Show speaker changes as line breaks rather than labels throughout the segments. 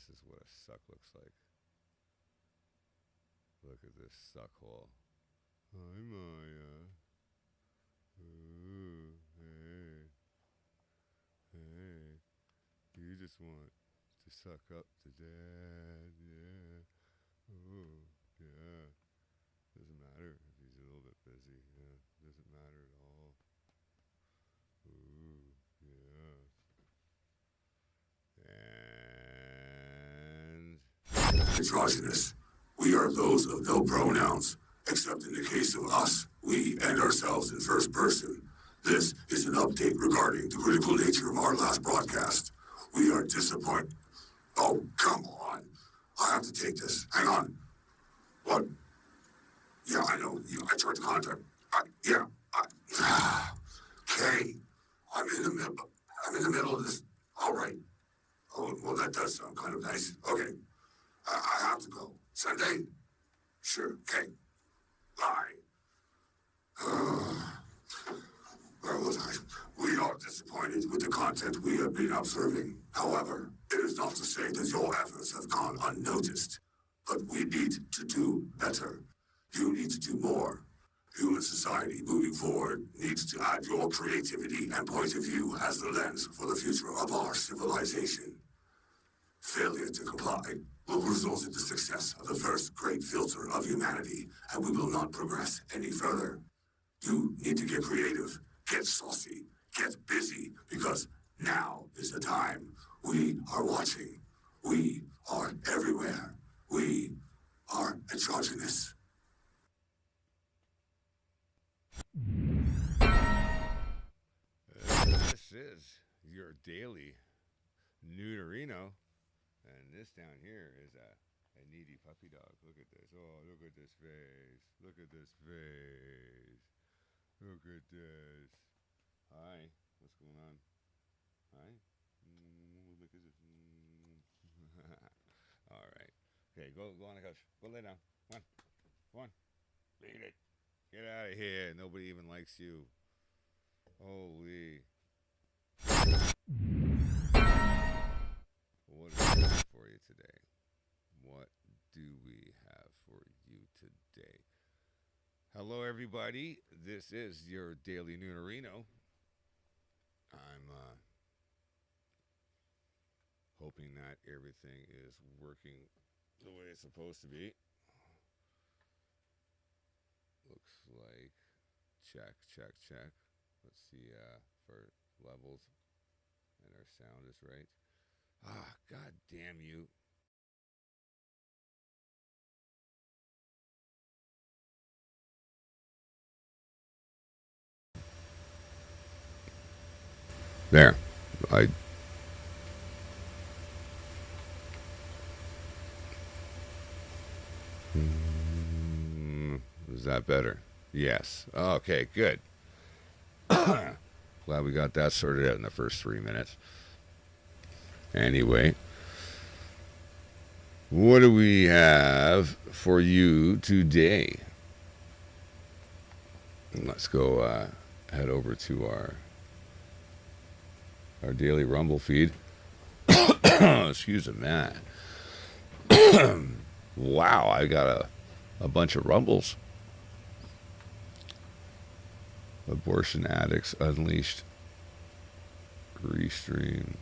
This is what a suck looks like. Look at this suck hole. Hi, Maya. Ooh, hey. Hey. You just want to suck up to Dad. Yeah. Ooh, yeah. Doesn't matter if he's a little bit busy. Yeah. Doesn't matter at all. Ooh, yeah. And
Androgynous. We are those of no pronouns, except in the case of us, we and ourselves in first person. This is an update regarding the critical nature of our last broadcast. We are disappointed. Oh, come on. I have to take this. Hang on. What? Yeah, I know. I tried to contact. Yeah. Kay, I'm in the middle. I'm in the middle of this. All right. Oh, well, that does sound kind of nice. Okay. I have to go. Sunday? Sure. Okay. Bye. Where was I? We are disappointed with the content we have been observing. However, it is not to say that your efforts have gone unnoticed. But we need to do better. You need to do more. Human society moving forward needs to add your creativity and point of view as the lens for the future of our civilization. Failure to comply will result in the success of the first great filter of humanity, and we will not progress any further. You need to get creative, get saucy, get busy, because now is the time. We are watching. We are everywhere. We are androgynous.
this is your daily Noonerino. And this down here is a needy puppy dog. Look at this. Oh, look at this face. Look at this face. Look at this. Hi. What's going on? Hi. Look at this. All right. Okay, go on the couch. Go lay down. Come on. Come on. Beat it. Get out of here. Nobody even likes you. Holy. What do we have for you today? What do we have for you today? Hello, everybody. This is your daily Noonerino. I'm hoping that everything is working the way it's supposed to be. Looks like check, check, check. Let's see for levels and our sound is right. Ah, god damn you. There. I Is that better? Yes. Okay, good. Glad we got that sorted out in the first 3 minutes. Anyway, what do we have for you today? Let's go head over to our daily Rumble feed. Excuse me, man. Wow, I got a bunch of Rumbles. Abortion Addicts Unleashed. Restream.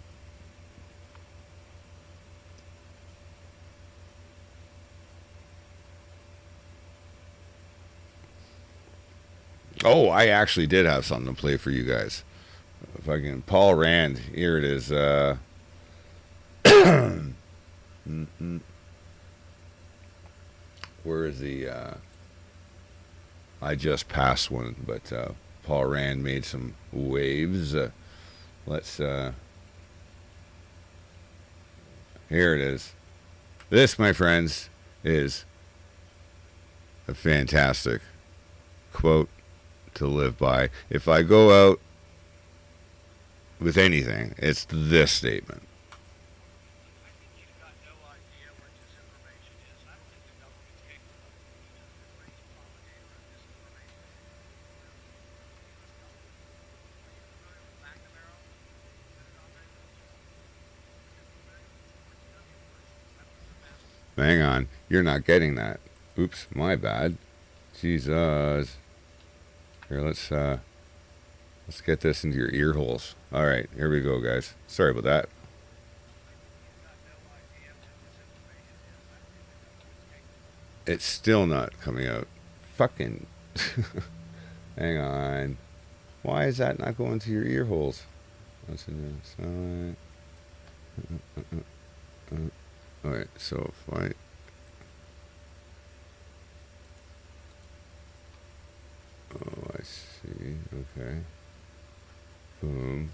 Oh, I actually did have something to play for you guys. Fucking Paul Rand. Here it is. Where is the? I just passed one, but Paul Rand made some waves. Let's. Here it is. This, my friends, is a fantastic quote to live by. If I go out with anything, it's this statement. Hang on. You're not getting that. Oops, my bad. Jesus. Here, let's get this into your ear holes. All right, here we go, guys. Sorry about that. It's still not coming out. Fucking. Hang on. Why is that not going to your ear holes? Alright, so if I. Oh, I see. Okay. Boom.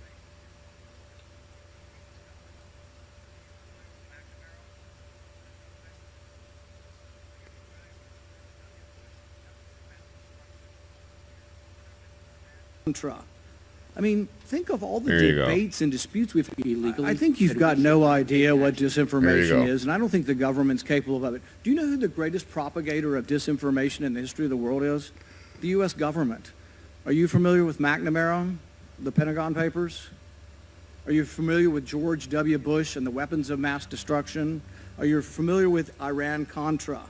I mean, think of all the
There you go.
debates and disputes we've had illegally. I think you've got no idea what disinformation is, and I don't think the government's capable of it. Do you know who the greatest propagator of disinformation in the history of the world is? The U.S. government. Are you familiar with McNamara, the Pentagon Papers? Are you familiar with George W. Bush and the weapons of mass destruction? Are you familiar with Iran-Contra?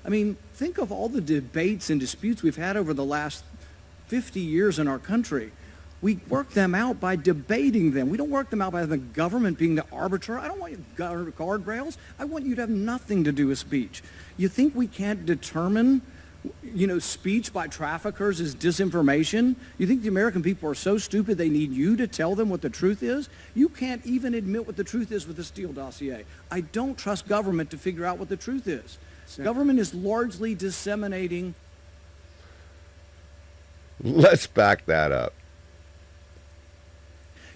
I mean, think of all the debates and disputes we've had over the last 50 years in our country. We work them out by debating them. We don't work them out by the government being the arbiter. I don't want guardrails. I want you to have nothing to do with speech. You think we can't determine, speech by traffickers is disinformation? You think the American people are so stupid they need you to tell them what the truth is? You can't even admit what the truth is with the Steele dossier. I don't trust government to figure out what the truth is. Government is largely disseminating.
Let's back that up.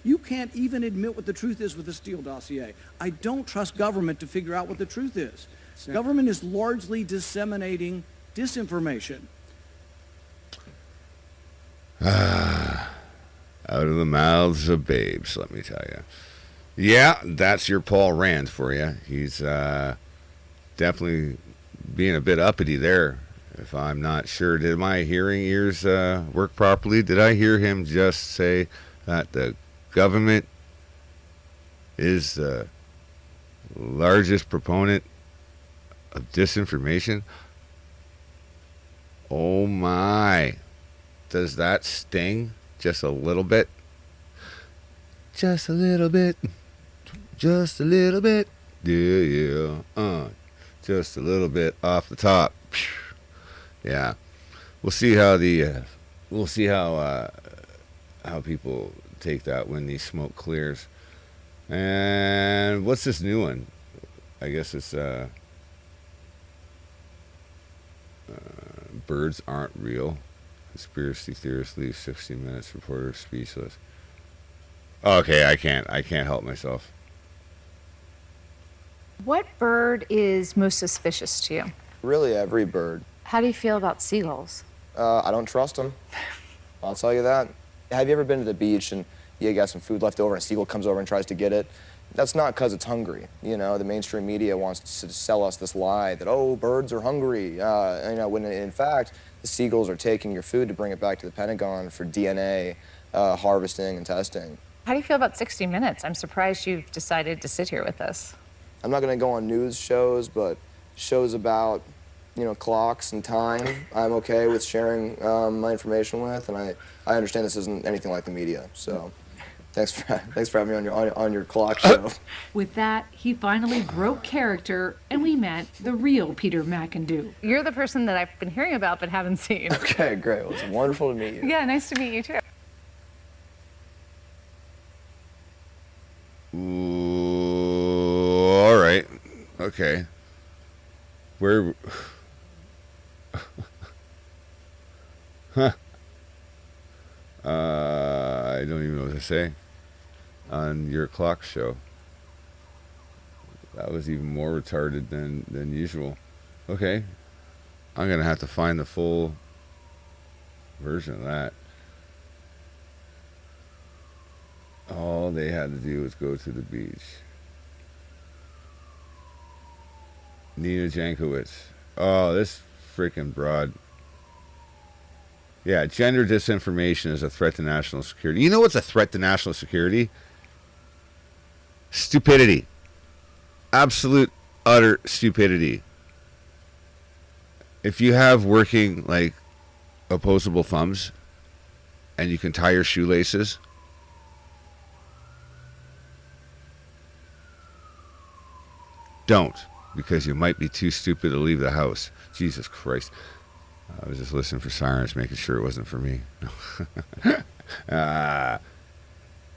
You can't even admit what the truth is with the Steele dossier. I don't trust government to figure out what the truth is. Government is largely disseminating disinformation.
Out of the mouths of babes, let me tell you. Yeah, that's your Paul Rand for you. He's definitely being a bit uppity there. If I'm not sure, did my hearing ears work properly? Did I hear him just say that the government is the largest proponent of disinformation? Oh my. Does that sting just a little bit? Just a little bit. Just a little bit. Yeah. Just a little bit off the top. Yeah. We'll see how how people take that when the smoke clears. And what's this new one? I guess it's birds aren't real. Conspiracy theorists leave 60 Minutes reporter speechless. Okay, I can't help myself.
What bird is most suspicious to you?
Really, every bird.
How do you feel about seagulls?
I don't trust them. I'll tell you that. Have you ever been to the beach and you got some food left over and a seagull comes over and tries to get it? That's not because it's hungry. The mainstream media wants to sell us this lie that, oh, birds are hungry. When in fact, the seagulls are taking your food to bring it back to the Pentagon for DNA harvesting and testing.
How do you feel about 60 Minutes? I'm surprised you've decided to sit here with us.
I'm not going to go on news shows, but shows about, clocks and time, I'm okay with sharing my information with, and I understand this isn't anything like the media, so thanks for having me on your clock show.
With that, he finally broke character, and we met the real Peter McIndoe.
You're the person that I've been hearing about but haven't seen.
Okay, great. Well, it's wonderful to meet you.
Yeah, nice to meet you too.
Ooh, all right. Okay. Where... Huh. I don't even know what to say. On your clock show. That was even more retarded than usual. Okay. I'm going to have to find the full version of that. All they had to do was go to the beach. Nina Jankowicz. Oh, this freaking broad. Yeah, gender disinformation is a threat to national security. You know what's a threat to national security? Stupidity. Absolute utter stupidity. If you have working, like, opposable thumbs and you can tie your shoelaces, don't, because you might be too stupid to leave the house. Jesus Christ. I was just listening for sirens, making sure it wasn't for me.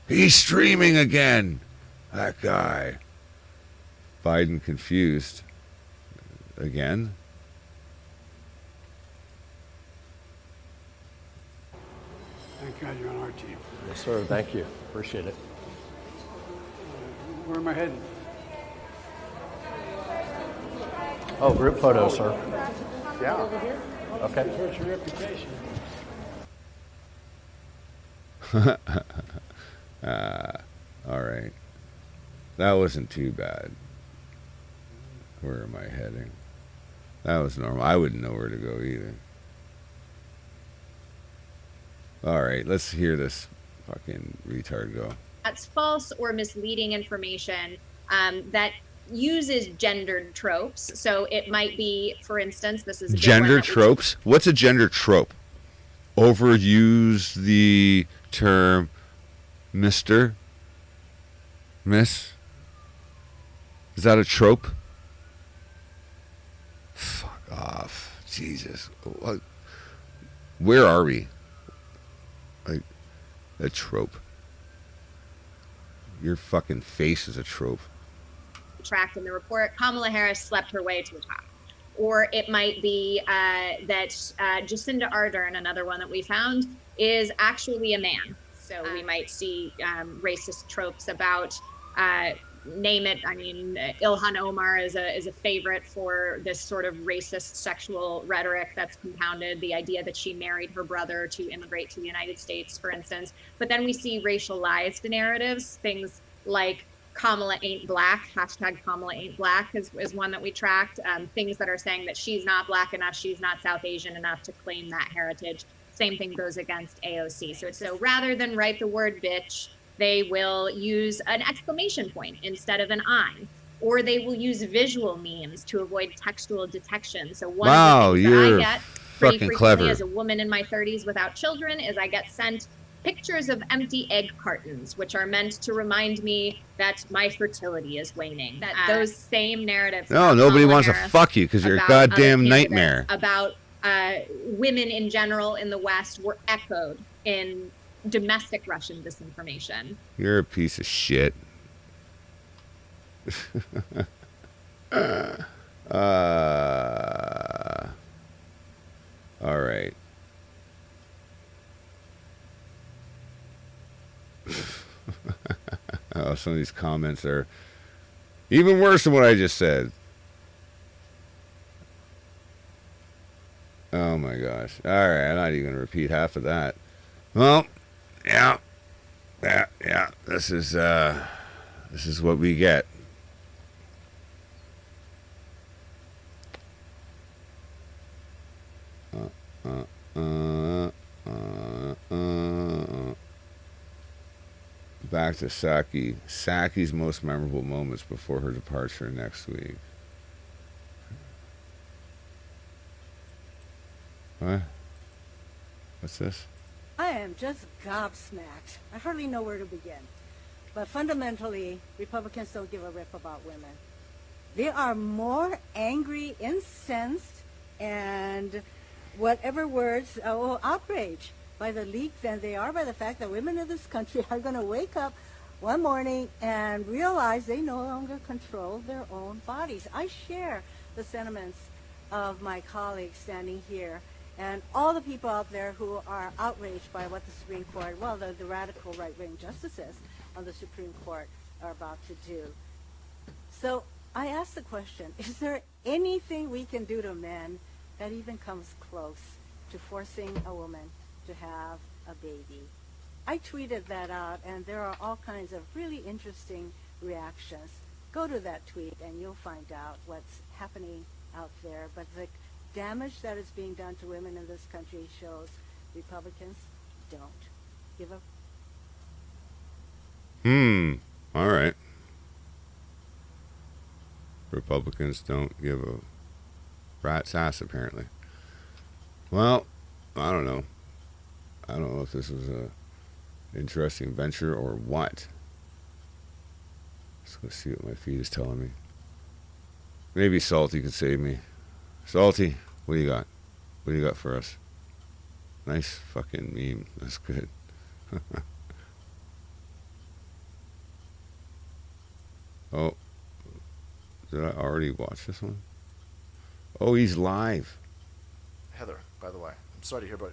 He's streaming again. That guy. Biden confused. Again?
Thank God you're on our team.
Yes, sir. Thank you. Appreciate it.
Where am I heading?
Oh, group photo, sir.
Yeah.
Okay.
Hurt your reputation.
All right. That wasn't too bad. Where am I heading? That was normal. I wouldn't know where to go either. All right, let's hear this fucking retard go.
That's false or misleading information that uses gendered tropes. So it might be, for instance, this is a
gender tropes. What's a gender trope? Overuse the term Mr. Miss. Is that a trope? Fuck off. Jesus. What? Where are we? Like, a trope. Your fucking face is a trope.
Tracked in the report, Kamala Harris slept her way to the top. Or it might be that Jacinda Ardern, another one that we found, is actually a man. So we might see racist tropes about, name it. I mean, Ilhan Omar is a favorite for this sort of racist sexual rhetoric that's compounded, the idea that she married her brother to immigrate to the United States, for instance. But then we see racialized narratives, things like Kamala ain't black, hashtag Kamala ain't black is one that we tracked. Things that are saying that she's not black enough, she's not South Asian enough to claim that heritage. Same thing goes against AOC. So rather than write the word bitch, they will use an exclamation point instead of an I, or they will use visual memes to avoid textual detection. So one of the things that I get pretty frequently
clever.
as a woman in my 30s without children is I get sent pictures of empty egg cartons, which are meant to remind me that my fertility is waning. That those same narratives.
No, nobody wants to fuck you because you're a goddamn nightmare.
About women in general in the West were echoed in domestic Russian disinformation.
You're a piece of shit. All right. Oh, some of these comments are even worse than what I just said. Oh my gosh. All right, I'm not even gonna repeat half of that. Well, yeah. This is what we get. Back to Saki. Saki's most memorable moments before her departure next week. What? What's this?
I am just gobsmacked. I hardly know where to begin. But fundamentally, Republicans don't give a rip about women. They are more angry, incensed, and whatever words, outraged by the leak than they are by the fact that women in this country are going to wake up one morning and realize they no longer control their own bodies. I share the sentiments of my colleagues standing here and all the people out there who are outraged by what the Supreme Court, well, the radical right-wing justices on the Supreme Court are about to do. So I ask the question, is there anything we can do to men that even comes close to forcing a woman to have a baby? I tweeted that out, and there are all kinds of really interesting reactions. Go to that tweet, and you'll find out what's happening out there. But the damage that is being done to women in this country shows Republicans don't give a...
All right. Republicans don't give a rat's ass, apparently. Well, I don't know. I don't know if this was a interesting venture or what. Just gonna see what my feed is telling me. Maybe Salty could save me. Salty, what do you got? What do you got for us? Nice fucking meme. That's good. Oh, did I already watch this one? Oh, he's live.
Heather, by the way, I'm sorry to hear about.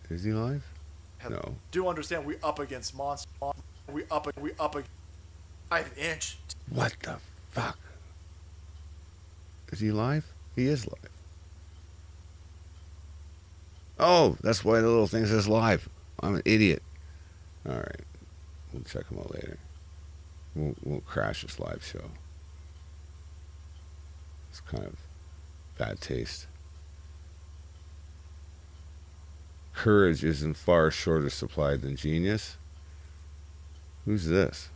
Is he live?
Heather,
No.
do understand we up against monster. We up against 5-inch.
What the fuck? Is he live? He is live. Oh, that's why the little thing says live. I'm an idiot. All right, we'll check him out later. We'll crash this live show. It's kind of bad taste. Courage is in far shorter supply than genius. Who's this?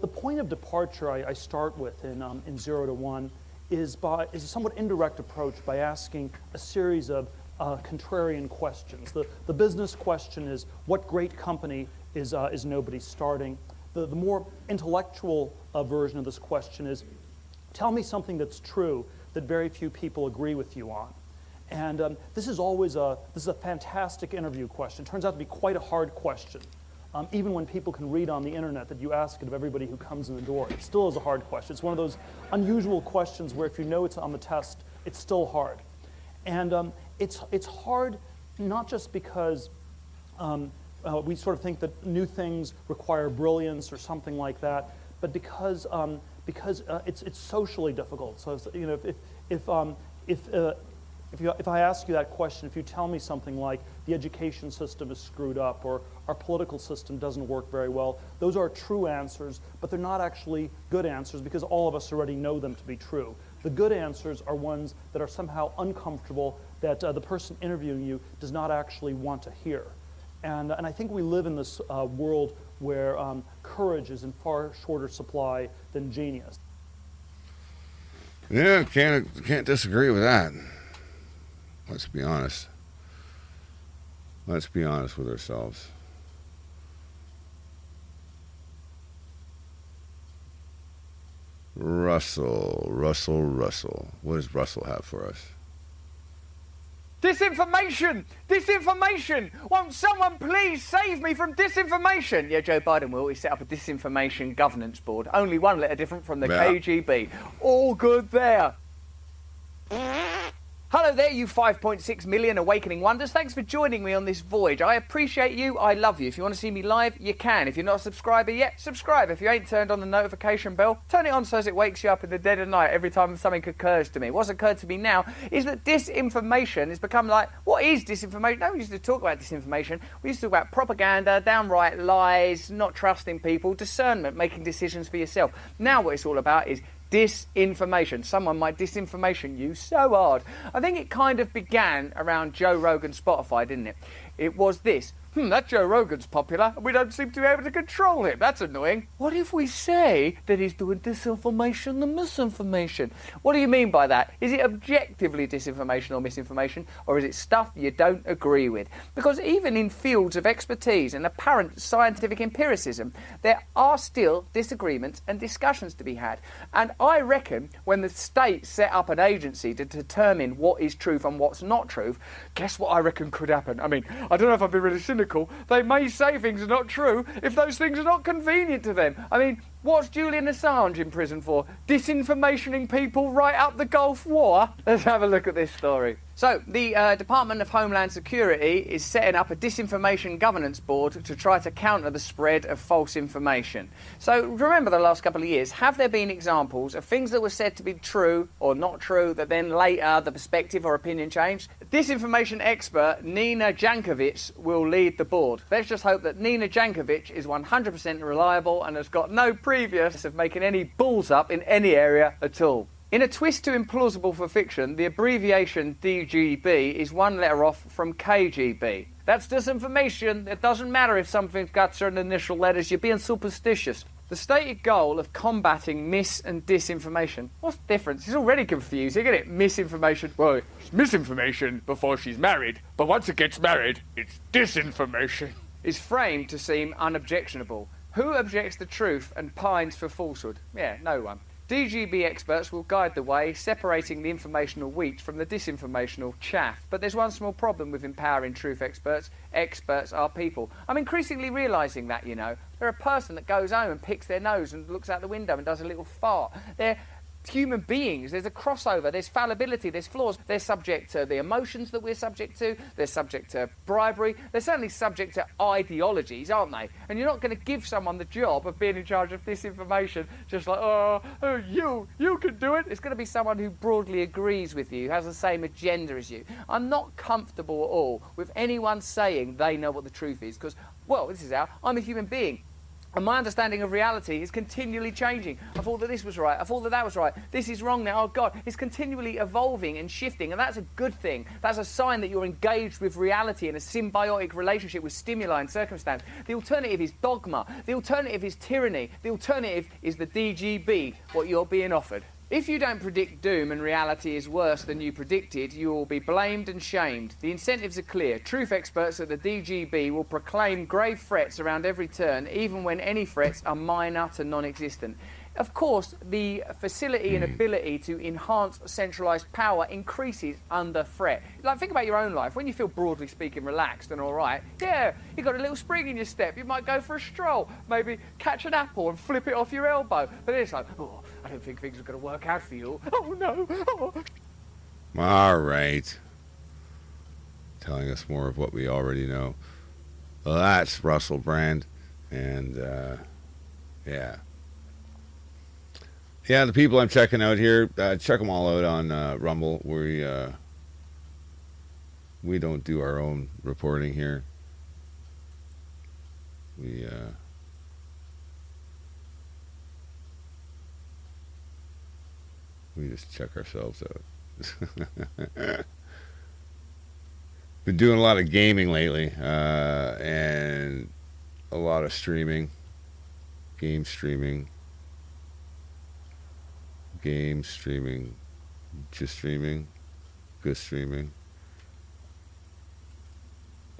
The point of departure I start with in 0 to 1 is a somewhat indirect approach by asking a series of contrarian questions. The business question is, what great company is nobody starting? The more intellectual version of this question is, tell me something that's true that very few people agree with you on. And this is a fantastic interview question. It turns out to be quite a hard question. Even when people can read on the internet that you ask it of everybody who comes in the door, it still is a hard question. It's one of those unusual questions where if you know it's on the test, it's still hard. And it's hard not just because we sort of think that new things require brilliance or something like that, but because it's socially difficult. So you know, if I ask you that question, if you tell me something like the education system is screwed up or our political system doesn't work very well, those are true answers, but they're not actually good answers because all of us already know them to be true. The good answers are ones that are somehow uncomfortable, that the person interviewing you does not actually want to hear. And I think we live in this world where courage is in far shorter supply than genius.
Yeah, can't disagree with that. Let's be honest. Let's be honest with ourselves. Russell. What does Russell have for us?
Disinformation! Disinformation! Won't someone please save me from disinformation? Yeah, Joe Biden will. He set up a disinformation governance board. Only one letter different from the KGB. All good there. Hello there, you 5.6 million awakening wonders. Thanks for joining me on this voyage. I appreciate you. I love you. If you want to see me live, you can. If you're not a subscriber yet, subscribe. If you ain't turned on the notification bell, turn it on so as it wakes you up in the dead of night every time something occurs to me. What's occurred to me now is that disinformation has become like, what is disinformation? No one used to talk about disinformation. We used to talk about propaganda, downright lies, not trusting people, discernment, making decisions for yourself. Now what it's all about is disinformation. Someone might disinformation you so hard. I think it kind of began around Joe Rogan's Spotify, didn't it? It was this. That Joe Rogan's popular, and we don't seem to be able to control him. That's annoying. What if we say that he's doing disinformation and misinformation? What do you mean by that? Is it objectively disinformation or misinformation, or is it stuff you don't agree with? Because even in fields of expertise and apparent scientific empiricism, there are still disagreements and discussions to be had. And I reckon when the state set up an agency to determine what is truth and what's not truth, guess what I reckon could happen? I mean, I don't know if I've been really cynical. They may say things are not true if those things are not convenient to them. I mean, what's Julian Assange in prison for? Disinformationing people right up the Gulf War? Let's have a look at this story. So, the Department of Homeland Security is setting up a disinformation governance board to try to counter the spread of false information. So, remember the last couple of years, have there been examples of things that were said to be true or not true that then later the perspective or opinion changed? Disinformation expert Nina Jankovic will lead the board. Let's just hope that Nina Jankovic is 100% reliable and has got no previous of making any balls up in any area at all. In a twist to implausible for fiction, the abbreviation DGB is one letter off from KGB. That's disinformation. It doesn't matter if something's got certain initial letters. You're being superstitious. The stated goal of combating mis and disinformation. What's the difference? It's already confusing, isn't it? Misinformation. Well, it's misinformation before she's married, but once it gets married, it's disinformation. Is framed to seem unobjectionable. Who objects to truth and pines for falsehood? Yeah, no one. DGB experts will guide the way, separating the informational wheat from the disinformational chaff. But there's one small problem with empowering truth experts. Experts are people. I'm increasingly realising that, you know. They're a person that goes home and picks their nose and looks out the window and does a little fart. They're human beings. There's a crossover, there's fallibility, there's flaws. They're subject to the emotions that we're subject to, they're subject to bribery, they're certainly subject to ideologies, aren't they? And you're not going to give someone the job of being in charge of disinformation just like, you can do it. It's going to be someone who broadly agrees with you, has the same agenda as you. I'm not comfortable at all with anyone saying they know what the truth is, because, well, this is how I'm a human being. And my understanding of reality is continually changing. I thought that this was right. I thought that that was right. This is wrong now. Oh, God. It's continually evolving and shifting. And that's a good thing. That's a sign that you're engaged with reality in a symbiotic relationship with stimuli and circumstance. The alternative is dogma. The alternative is tyranny. The alternative is the DGB, what you're being offered. If you don't predict doom and reality is worse than you predicted, you will be blamed and shamed. The incentives are clear. Truth experts at the DGB will proclaim grave threats around every turn, even when any threats are minor to non-existent. Of course, the facility and ability to enhance centralised power increases under threat. Like, think about your own life. When you feel, broadly speaking, relaxed and all right, yeah, you've got a little spring in your step. You might go for a stroll, maybe catch an apple and flip it off your elbow. But it's like, oh, I don't think things are going to work out for you. Oh, no. Oh.
All right. Telling us more of what we already know. Well, that's Russell Brand. And, yeah. Yeah, the people I'm checking out here, check them all out on Rumble. We don't do our own reporting here. We just check ourselves out. Been doing a lot of gaming lately, and a lot of streaming, game streaming, just streaming, good streaming.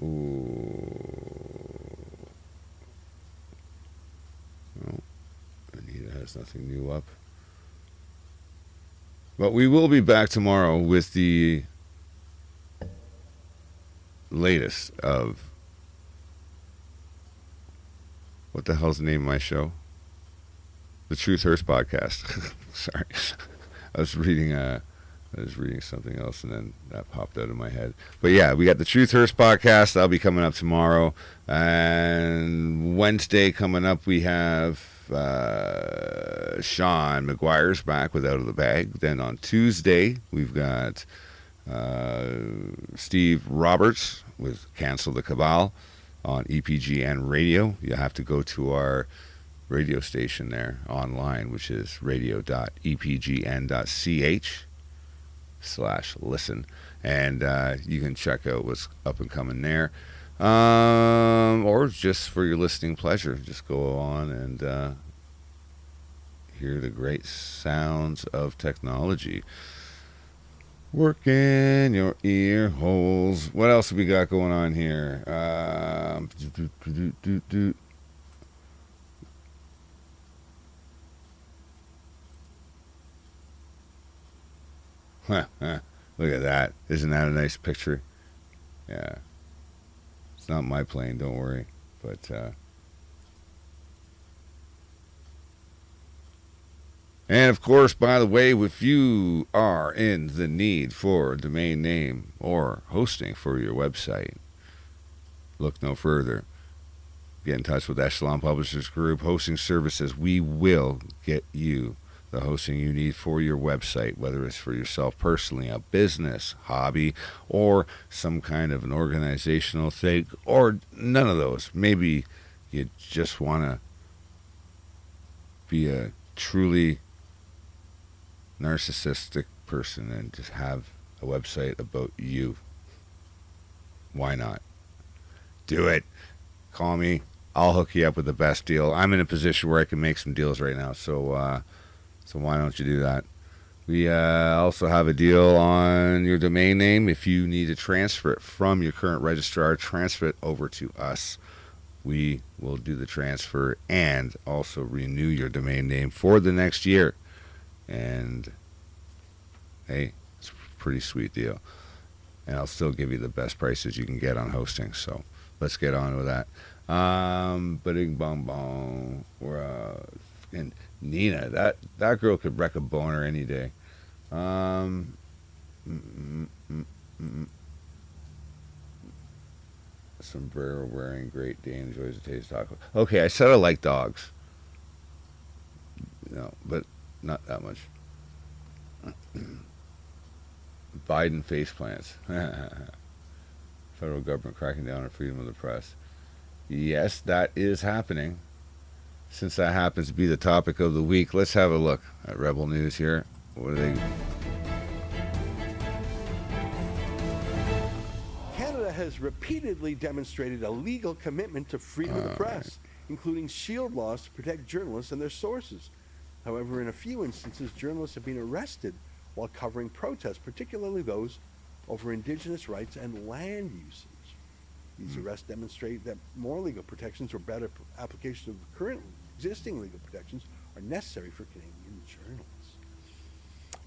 Ooh. Oh, Anita has nothing new up. But we will be back tomorrow with the latest of, what the hell's the name of my show? The Truth Hurts podcast. Sorry, I was reading something else and then that popped out of my head. But yeah, we got the Truth Hurts podcast. That'll be coming up tomorrow, and Wednesday coming up we have Sean McGuire's back with Out of the Bag. Then on Tuesday we've got Steve Roberts with Cancel the Cabal on EPGN Radio. You have to go to our radio station there online, which is radio.epgn.ch/listen, and you can check out what's up and coming there, or just for your listening pleasure, just go on and hear the great sounds of technology working your ear holes. What else have we got going on here? Look at that. Isn't that a nice picture? Yeah. It's not my plane, don't worry. But, and of course, by the way, if you are in the need for a domain name or hosting for your website, look no further. Get in touch with Echelon Publishers Group Hosting Services. We will get you the hosting you need for your website, whether it's for yourself personally, a business, hobby, or some kind of an organizational thing, or none of those. Maybe you just want to be a truly narcissistic person and just have a website about you. Why not? Do it. Call me. I'll hook you up with the best deal. I'm in a position where I can make some deals right now, so why don't you do that? We also have a deal on your domain name. If you need to transfer it from your current registrar, transfer it over to us. We will do the transfer and also renew your domain name for the next year. And hey, it's a pretty sweet deal. And I'll still give you the best prices you can get on hosting. So let's get on with that. Ba-ding bong bong. And Nina, that girl could wreck a boner any day. Sombrero wearing, great day, enjoys the taste of taco. Okay, I said I like dogs. No, but not that much. Biden face plants. Federal government cracking down on freedom of the press. Yes, that is happening. Since that happens to be the topic of the week, let's have a look at Rebel News here. What are they?
Canada has repeatedly demonstrated a legal commitment to freedom of the press, including shield laws to protect journalists and their sources. However, in a few instances, journalists have been arrested while covering protests, particularly those over Indigenous rights and land usage. These arrests demonstrate that more legal protections or better application of the current existing legal protections are necessary for Canadian journalists.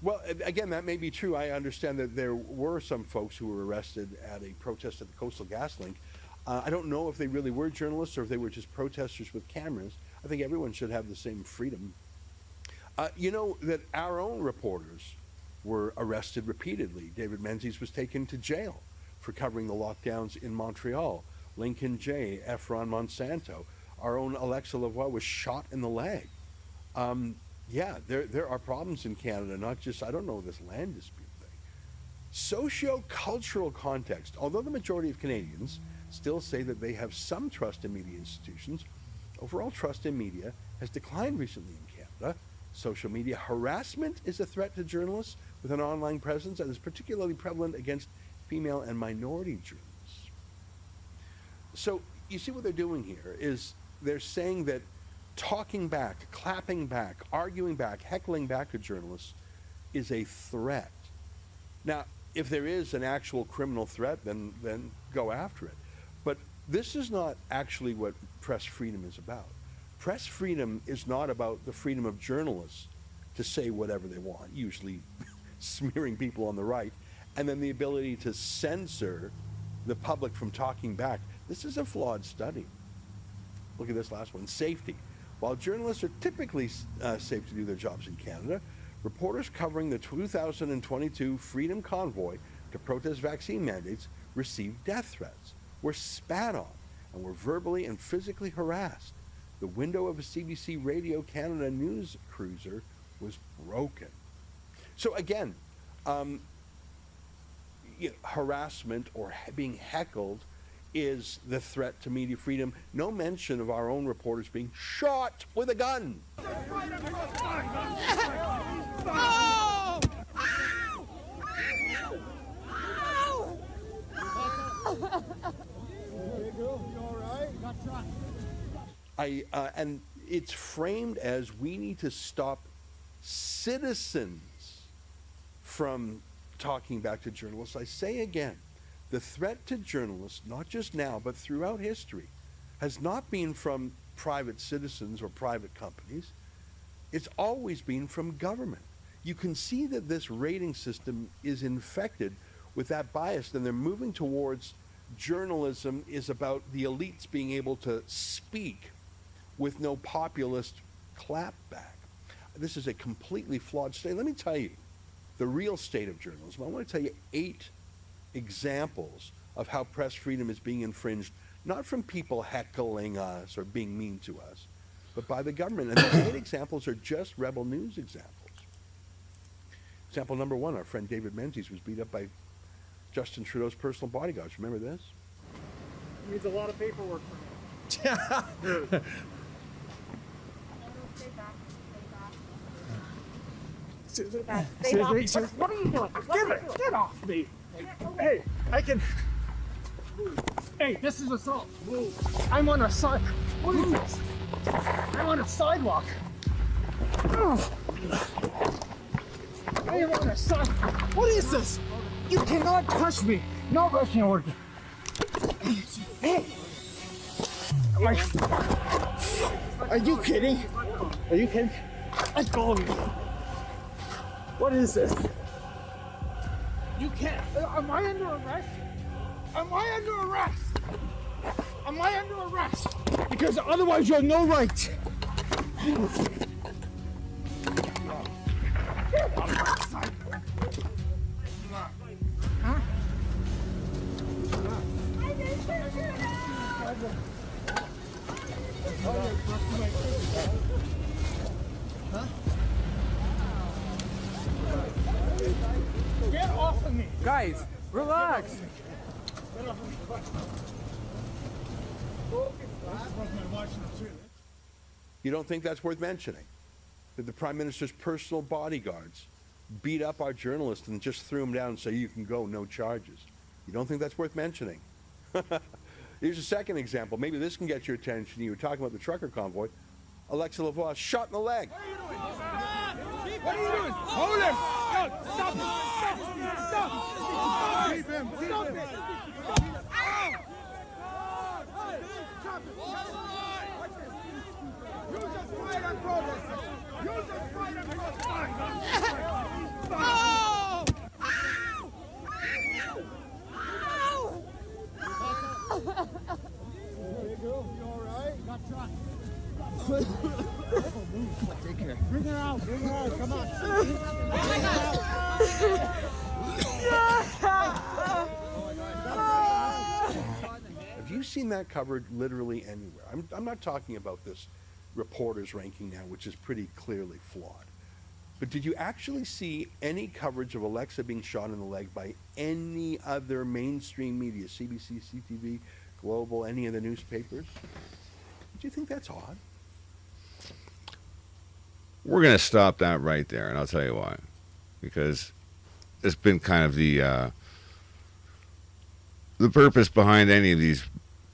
Well, again, that may be true. I understand that there were some folks who were arrested at a protest at the Coastal GasLink. I don't know if they really were journalists or if they were just protesters with cameras. I think everyone should have the same freedom. You know that our own reporters were arrested repeatedly. David Menzies was taken to jail for covering the lockdowns in Montreal. Lincoln J., Efron Monsanto, our own Alexa Lavoie was shot in the leg. Yeah, there are problems in Canada, not just, I don't know, this land dispute thing. Socio-cultural context. Although the majority of Canadians still say that they have some trust in media institutions, overall trust in media has declined recently in Canada. Social media harassment is a threat to journalists with an online presence and is particularly prevalent against female and minority journalists. So you see what they're doing here is they're saying that talking back, clapping back, arguing back, heckling back to journalists is a threat. Now, if there is an actual criminal threat, then go after it. But this is not actually what press freedom is about. Press freedom is not about the freedom of journalists to say whatever they want, usually smearing people on the right, and then the ability to censor the public from talking back. This is a flawed study. Look at this last one, safety. While journalists are typically safe to do their jobs in Canada, reporters covering the 2022 Freedom Convoy to protest vaccine mandates received death threats, were spat on, and were verbally and physically harassed. The window of a CBC Radio Canada news cruiser was broken. So again, harassment or being heckled is the threat to media freedom. No mention of our own reporters being shot with a gun. And it's framed as we need to stop citizens from talking back to journalists. I say again, the threat to journalists, not just now, but throughout history, has not been from private citizens or private companies. It's always been from government. You can see that this rating system is infected with that bias, and they're moving towards journalism is about the elites being able to speak with no populist clapback. This is a completely flawed state. Let me tell you the real state of journalism. I want to tell you 8 examples of how press freedom is being infringed, not from people heckling us or being mean to us, but by the government. And those 8 examples are just Rebel News examples. Example number 1, our friend David Menzies was beat up by Justin Trudeau's personal bodyguards. Remember this?
It needs a lot of paperwork for me.
Stay back. What are you doing? Get off me.
Hey, I can... Hey, this is assault. I'm on assault.
What is this? I'm on a sidewalk. Oh. I am on a sidewalk. What is this? You cannot touch me. No rushing order. Are you kidding? Are you kidding? Let go of me. What is this? You can't. Am I under arrest? Am I under arrest? Am I under arrest? Because otherwise you have no right. Huh? Get off of me!
Guys, relax.
You don't think that's worth mentioning? That the Prime Minister's personal bodyguards beat up our journalist and just threw him down and say, you can go, no charges. You don't think that's worth mentioning? Here's a second example. Maybe this can get your attention. You were talking about the trucker convoy. Alexa Lavoie shot in the leg.
What are you doing? Hold him! No, stop it! Stop! Keep him! Stop it! You just fight on progress! You just fight on progress! Oh! There you go. You all right? Got shot. Take care. Bring her out. Bring her out. Come on.
Have you seen that covered literally anywhere? I'm not talking about this reporters ranking now, which is pretty clearly flawed. But did you actually see any coverage of Alexa being shot in the leg by any other mainstream media, CBC, CTV, Global, any of the newspapers? Do you think that's odd?
We're going to stop that right there, and I'll tell you why. Because it's been kind of the purpose behind any of these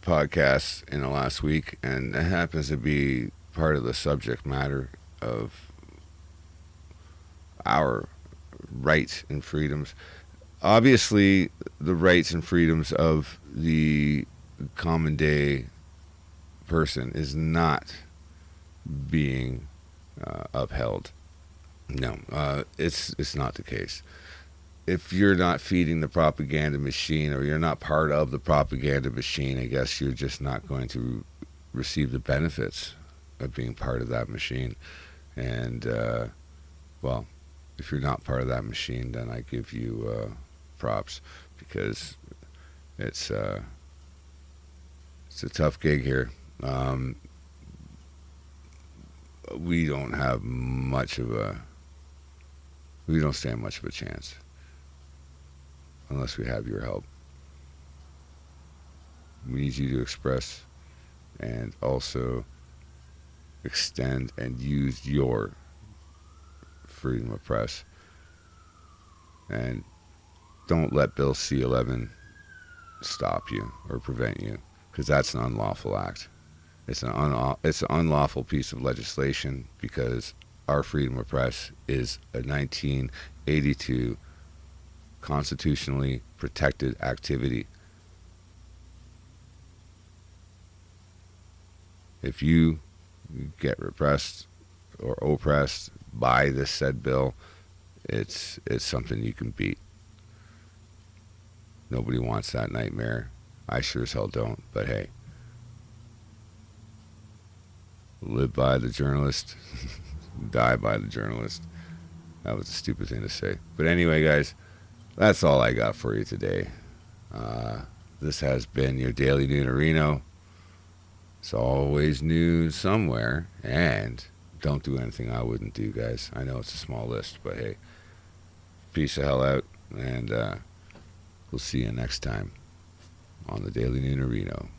podcasts in the last week, and it happens to be part of the subject matter of our rights and freedoms. Obviously, the rights and freedoms of the common day person is not being upheld. No, it's not the case. If you're not feeding the propaganda machine, or you're not part of the propaganda machine, I guess you're just not going to receive the benefits of being part of that machine. And well, if you're not part of that machine, then I give you props, because it's a tough gig here. We don't have much of a, we don't stand much of a chance unless we have your help. We need you to express and also extend and use your freedom of press. And don't let Bill C-11 stop you or prevent you, because that's an unlawful act. It's an unlawful piece of legislation, because our freedom of press is a 1982 constitutionally protected activity. If you get repressed or oppressed by this said bill, it's something you can beat. Nobody wants that nightmare. I sure as hell don't, but hey. Live by the journalist, die by the journalist. That was a stupid thing to say. But anyway, guys, that's all I got for you today. This has been your Daily Noonerino. It's always news somewhere, and don't do anything I wouldn't do, guys. I know it's a small list, but hey, peace the hell out, and we'll see you next time on the Daily Noonerino.